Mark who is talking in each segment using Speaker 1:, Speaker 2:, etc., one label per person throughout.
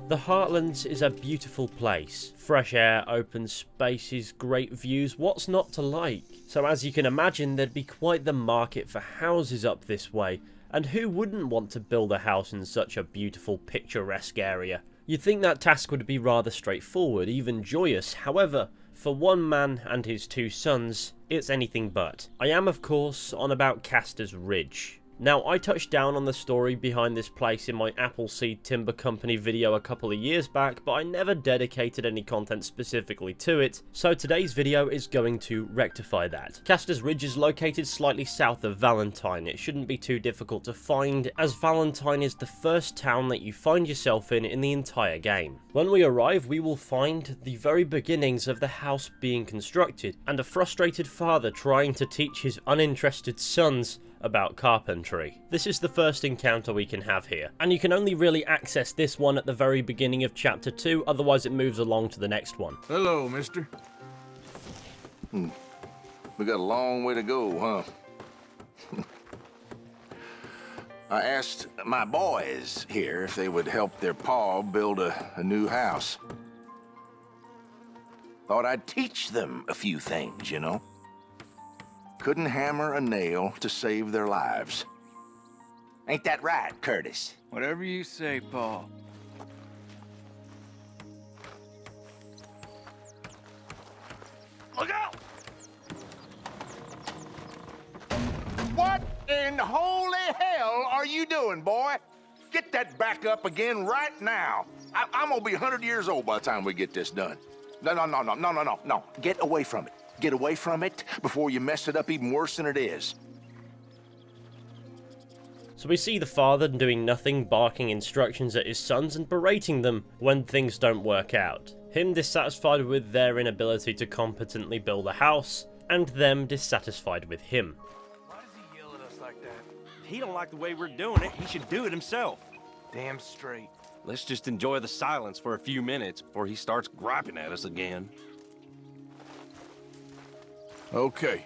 Speaker 1: The Heartlands is a beautiful place. Fresh air, open spaces, great views, what's not to like? So as you can imagine, there'd be quite the market for houses up this way, and who wouldn't want to build a house in such a beautiful, picturesque area? You'd think that task would be rather straightforward, even joyous. However, for one man and his two sons, it's anything but. I am, of course, on about Castor's Ridge. Now, I touched down on the story behind this place in my Appleseed Timber Company video a couple of years back, but I never dedicated any content specifically to it, so today's video is going to rectify that. Castor's Ridge is located slightly south of Valentine. It shouldn't be too difficult to find, as Valentine is the first town that you find yourself in the entire game. When we arrive, we will find the very beginnings of the house being constructed, and a frustrated father trying to teach his uninterested sons about carpentry. This is the first encounter we can have here, and you can only really access this one at the very beginning of chapter 2, otherwise it moves along to the next one.
Speaker 2: Hello, mister.
Speaker 3: We got a long way to go, huh? I asked my boys here if they would help their pa build a new house. Thought I'd teach them a few things, you know. Couldn't hammer a nail to save their lives. Ain't that right, Curtis?
Speaker 2: Whatever you say, Pa.
Speaker 3: Look out! What in holy hell are you doing, boy? Get that back up again right now. I'm gonna be 100 years old by the time we get this done. No. Get away from it. Get away from it before you mess it up even worse than it is.
Speaker 1: So we see the father doing nothing, barking instructions at his sons and berating them when things don't work out. Him dissatisfied with their inability to competently build a house, and them dissatisfied with him.
Speaker 2: Why does he yell at us like that?
Speaker 4: If he don't like the way we're doing it, he should do it himself.
Speaker 2: Damn straight.
Speaker 4: Let's just enjoy the silence for a few minutes before he starts griping at us again.
Speaker 2: Okay.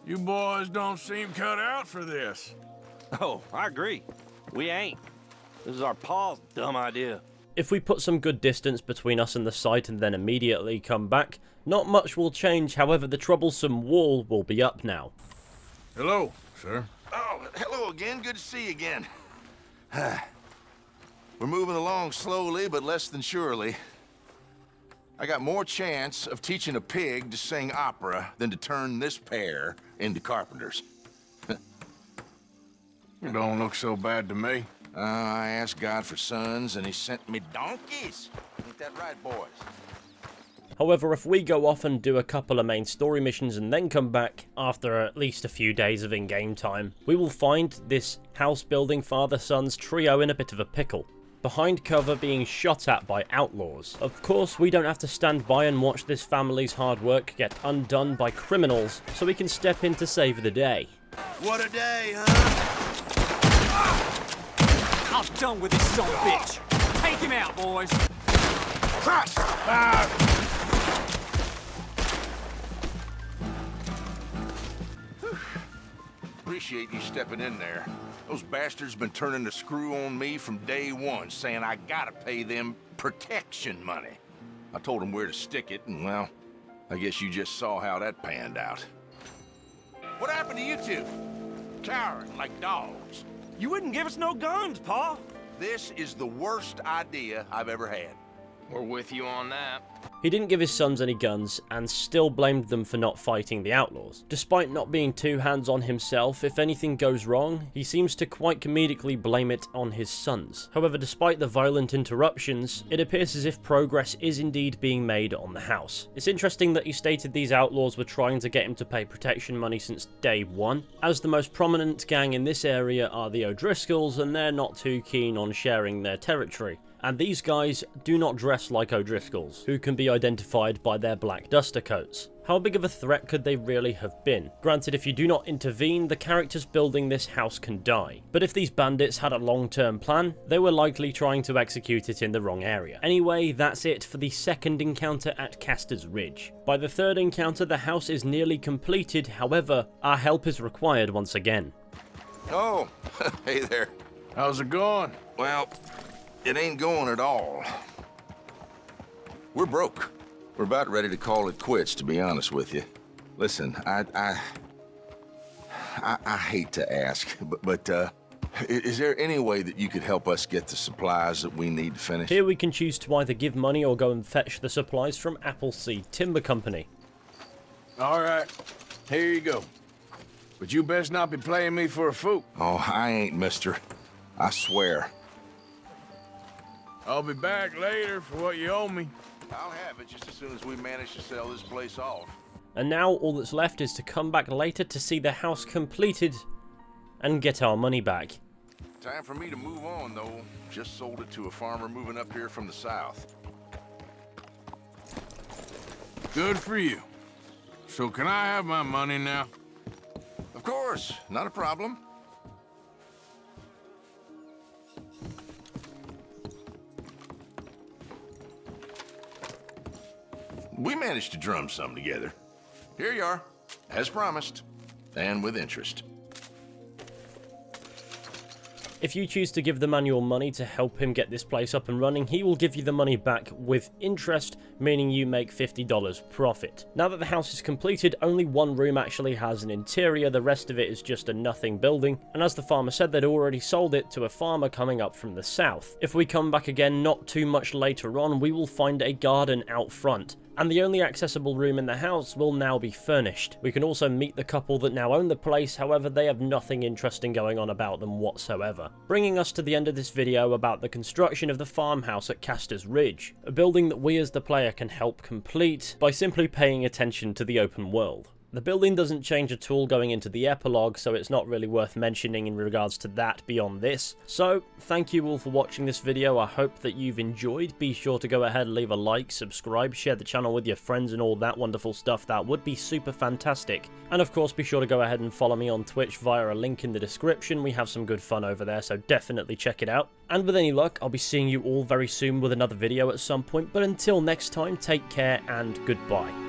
Speaker 2: You boys don't seem cut out for this.
Speaker 4: Oh, I agree. We ain't. This is our pa's dumb idea.
Speaker 1: If we put some good distance between us and the site and then immediately come back, not much will change. However, the troublesome wall will be up now.
Speaker 2: Hello, sir.
Speaker 3: Oh, hello again. Good to see you again. We're moving along slowly, but less than surely. I got more chance of teaching a pig to sing opera than to turn this pair into carpenters.
Speaker 2: You don't look so bad to me.
Speaker 3: I asked God for sons, and he sent me donkeys. Ain't that right, boys?
Speaker 1: However, if we go off and do a couple of main story missions and then come back after at least a few days of in-game time, we will find this house-building father-son's trio in a bit of a pickle. Behind cover being shot at by outlaws. Of course, we don't have to stand by and watch this family's hard work get undone by criminals, so we can step in to save the day.
Speaker 3: What a day, huh?
Speaker 5: I'm done with this son of a bitch. Take him out, boys.
Speaker 3: Crush! Appreciate you stepping in there. Those bastards been turning the screw on me from day one, saying I gotta pay them protection money. I told them where to stick it, and well, I guess you just saw how that panned out. What happened to you two? Cowering like dogs.
Speaker 4: You wouldn't give us no guns, Pa.
Speaker 3: This is the worst idea I've ever had.
Speaker 2: We're with you on that.
Speaker 1: He didn't give his sons any guns and still blamed them for not fighting the outlaws. Despite not being too hands-on himself, if anything goes wrong, he seems to quite comedically blame it on his sons. However, despite the violent interruptions, it appears as if progress is indeed being made on the house. It's interesting that he stated these outlaws were trying to get him to pay protection money since day one, as the most prominent gang in this area are the O'Driscolls, and they're not too keen on sharing their territory. And these guys do not dress like O'Driscolls, who can be identified by their black duster coats. How big of a threat could they really have been? Granted, if you do not intervene, the characters building this house can die. But if these bandits had a long-term plan, they were likely trying to execute it in the wrong area. Anyway, that's it for the second encounter at Castor's Ridge. By the third encounter, the house is nearly completed, however, our help is required once again.
Speaker 3: Oh, hey there.
Speaker 2: How's it going?
Speaker 3: Well, it ain't going at all. We're broke. We're about ready to call it quits, to be honest with you. Listen, I hate to ask, but is there any way that you could help us get the supplies that we need to finish?
Speaker 1: Here we can choose to either give money or go and fetch the supplies from Appleseed Timber Company.
Speaker 2: All right, here you go. But you best not be playing me for a fool.
Speaker 3: Oh, I ain't, mister. I swear.
Speaker 2: I'll be back later for what you owe me.
Speaker 3: I'll have it just as soon as we manage to sell this place off.
Speaker 1: And now all that's left is to come back later to see the house completed and get our money back.
Speaker 3: Time for me to move on, though. Just sold it to a farmer moving up here from the south.
Speaker 2: Good for you. So can I have my money now?
Speaker 3: Of course, not a problem. We managed to drum some together. Here you are, as promised, and with interest.
Speaker 1: If you choose to give the man your money to help him get this place up and running, he will give you the money back with interest, meaning you make $50 profit. Now that the house is completed, only one room actually has an interior, the rest of it is just a nothing building, and as the farmer said, they'd already sold it to a farmer coming up from the south. If we come back again not too much later on, we will find a garden out front, and the only accessible room in the house will now be furnished. We can also meet the couple that now own the place, however they have nothing interesting going on about them whatsoever. Bringing us to the end of this video about the construction of the farmhouse at Castor's Ridge, a building that we as the player can help complete by simply paying attention to the open world. The building doesn't change at all going into the epilogue, so it's not really worth mentioning in regards to that beyond this. So, thank you all for watching this video, I hope that you've enjoyed. Be sure to go ahead and leave a like, subscribe, share the channel with your friends and all that wonderful stuff, that would be super fantastic. And of course be sure to go ahead and follow me on Twitch via a link in the description, we have some good fun over there, so definitely check it out. And with any luck, I'll be seeing you all very soon with another video at some point, but until next time, take care and goodbye.